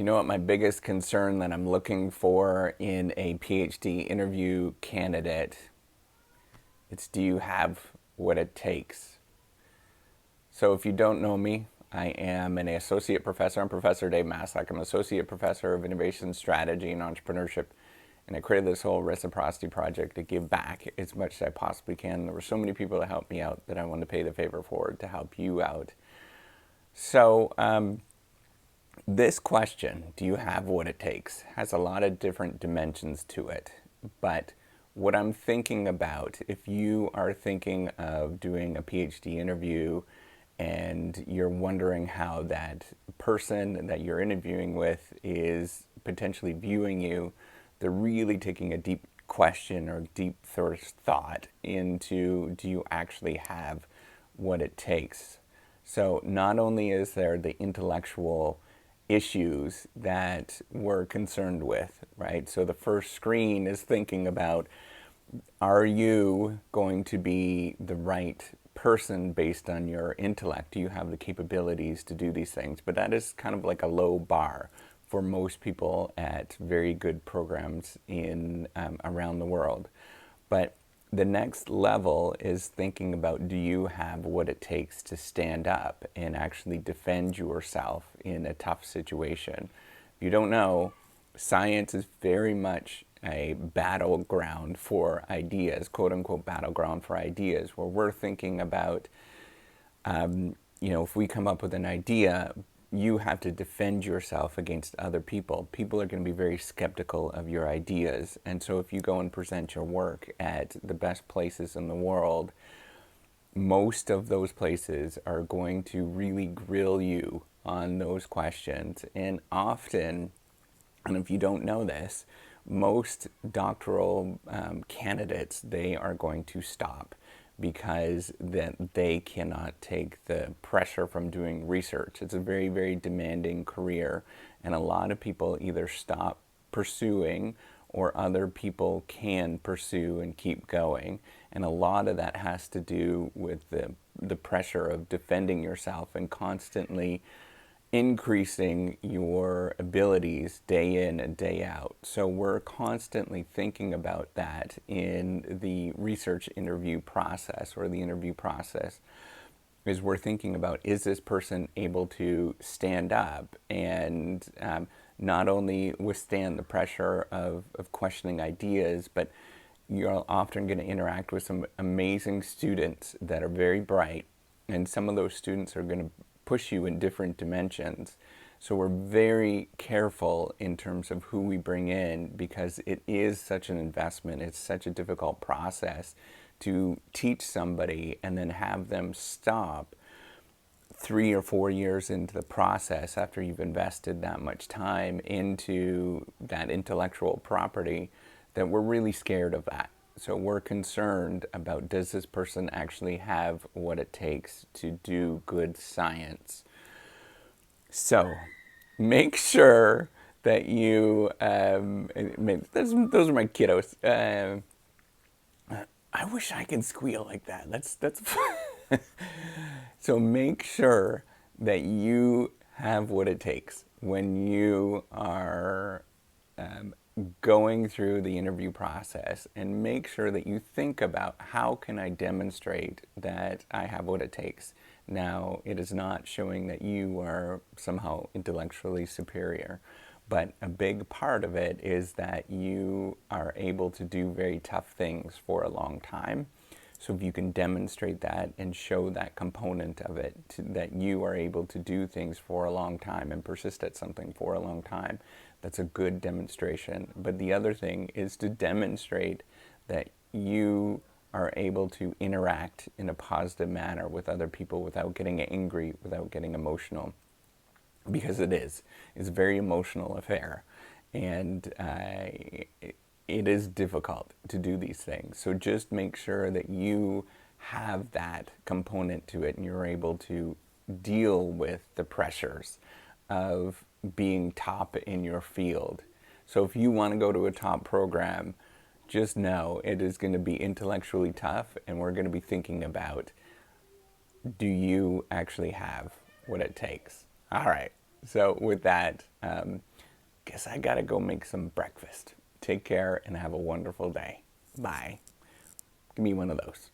You know what my biggest concern that I'm looking for in a PhD interview candidate? It's, do you have what it takes? So if you don't know me, I am an associate professor. I'm Professor Dave Maslach. I'm an associate professor of innovation strategy and entrepreneurship. And I created this whole reciprocity project to give back as much as I possibly can. There were so many people that helped me out that I wanted to pay the favor forward to help you out. So, this question, do you have what it takes, has a lot of different dimensions to it. But what I'm thinking about, if you are thinking of doing a PhD interview and you're wondering how that person that you're interviewing with is potentially viewing you, they're really taking a deep question or deep thought into, do you actually have what it takes? So not only is there the intellectual issues that we're concerned with, right? So the first screen is thinking about, are you going to be the right person based on your intellect? Do you have the capabilities to do these things? But that is kind of like a low bar for most people at very good programs in around the world. But the next level is thinking about, do you have what it takes to stand up and actually defend yourself in a tough situation? If you don't know, science is very much a battleground for ideas, quote unquote battleground for ideas, where we're thinking about, if we come up with an idea, you have to defend yourself against other people. People are going to be very skeptical of your ideas. And so if you go and present your work at the best places in the world, most of those places are going to really grill you on those questions. And often, and if you don't know this, most doctoral candidates, they are going to stop because then they cannot take the pressure from doing research. It's a very, very demanding career, and a lot of people either stop pursuing or other people can pursue and keep going. And a lot of that has to do with the pressure of defending yourself and constantly increasing your abilities day in and day out. So we're constantly thinking about that in the research interview process, or the interview process is we're thinking about, is this person able to stand up and not only withstand the pressure of questioning ideas, but you're often going to interact with some amazing students that are very bright, and some of those students are going to push you in different dimensions. So we're very careful in terms of who we bring in, because it is such an investment. It's such a difficult process to teach somebody and then have them stop 3 or 4 years into the process after you've invested that much time into that intellectual property, that we're really scared of that. So we're concerned about, does this person actually have what it takes to do good science? So make sure that you, those are my kiddos. I wish I could squeal like that. That's So make sure that you have what it takes when you are going through the interview process, and make sure that you think about, how can I demonstrate that I have what it takes? Now, it is not showing that you are somehow intellectually superior, but a big part of it is that you are able to do very tough things for a long time. So if you can demonstrate that and show that component of it, that you are able to do things for a long time and persist at something for a long time, that's a good demonstration. But the other thing is to demonstrate that you are able to interact in a positive manner with other people without getting angry, without getting emotional, because it's a very emotional affair. And it is difficult to do these things. So just make sure that you have that component to it, and you're able to deal with the pressures of being top in your field. So if you want to go to a top program, just know it is going to be intellectually tough, and we're going to be thinking about, do you actually have what it takes? All right. So with that, guess I gotta go make some breakfast. Take care and have a wonderful day. Bye. Give me one of those.